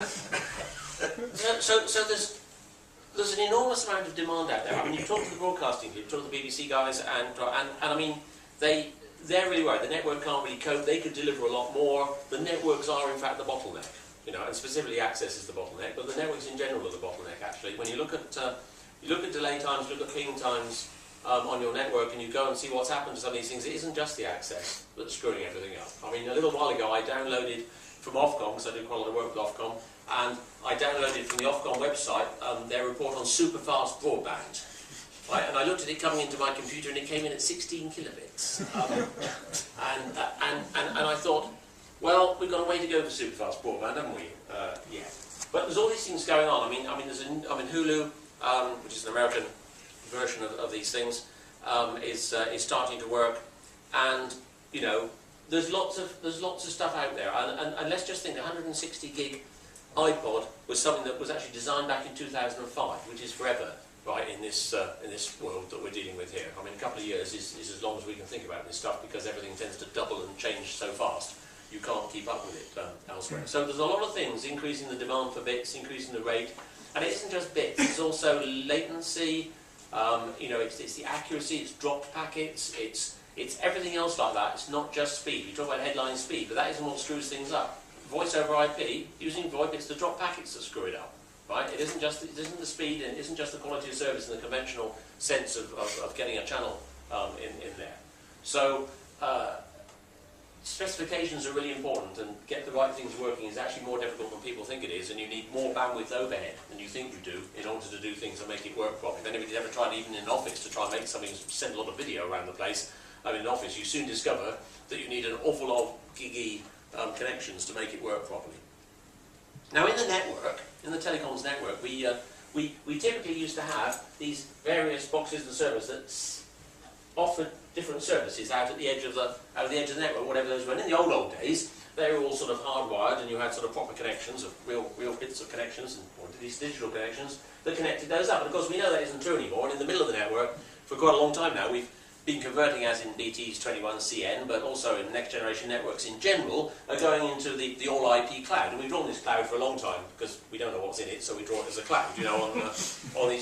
So there's an enormous amount of demand out there. I mean, you talk to the broadcasting people, you talk to the BBC guys, and I mean, they're really worried. The network can't really cope. They could deliver a lot more. The networks are, in fact, the bottleneck. You know, and specifically access is the bottleneck, but the networks in general are the bottleneck. Actually, when you look at delay times, look at ping times on your network, and you go and see what's happened to some of these things, it isn't just the access that's screwing everything up. I mean, a little while ago, I downloaded from Ofcom, because I do quite a lot of work with Ofcom, and I downloaded from the Ofcom website their report on super-fast broadband. Right? And I looked at it coming into my computer, and it came in at 16 kilobits. And I thought, well, we've got a way to go for super-fast broadband, haven't we? Yeah. But there's all these things going on. I mean, Hulu, which is an American version of these things, is starting to work, and you know, there's lots of stuff out there. And let's just think, 160 gig iPod was something that was actually designed back in 2005, which is forever, right, in this world that we're dealing with here. I mean, a couple of years is as long as we can think about this stuff, because everything tends to double and change so fast. You can't keep up with it elsewhere. So there's a lot of things increasing the demand for bits, increasing the rate, and it isn't just bits. It's also latency. You know, it's the accuracy. It's dropped packets. It's everything else like that. It's not just speed. You talk about headline speed, but that isn't what screws things up. Voice over IP, using VoIP, it's the drop packets that screw it up, right? It isn't the speed, and it isn't just the quality of service in the conventional sense of getting a channel in there. So specifications are really important, and get the right things working is actually more difficult than people think it is, and you need more bandwidth overhead than you think you do in order to do things and make it work properly. If anybody's ever tried, even in an office, to try and make something, send a lot of video around the place, I mean, in an office, you soon discover that you need an awful lot of giggy connections to make it work properly. Now, in the network, in the telecoms network, we typically used to have these various boxes and servers that offered different services out at the edge of the network, whatever those were. And in the old days, they were all sort of hardwired, and you had sort of proper connections, of real bits of connections, or these digital connections that connected those up. And of course, we know that isn't true anymore. And in the middle of the network, for quite a long time now, we've been converting, as in BT's 21CN, but also in next generation networks in general, are going into the all IP cloud. And we've drawn this cloud for a long time because we don't know what's in it, so we draw it as a cloud, you know, on these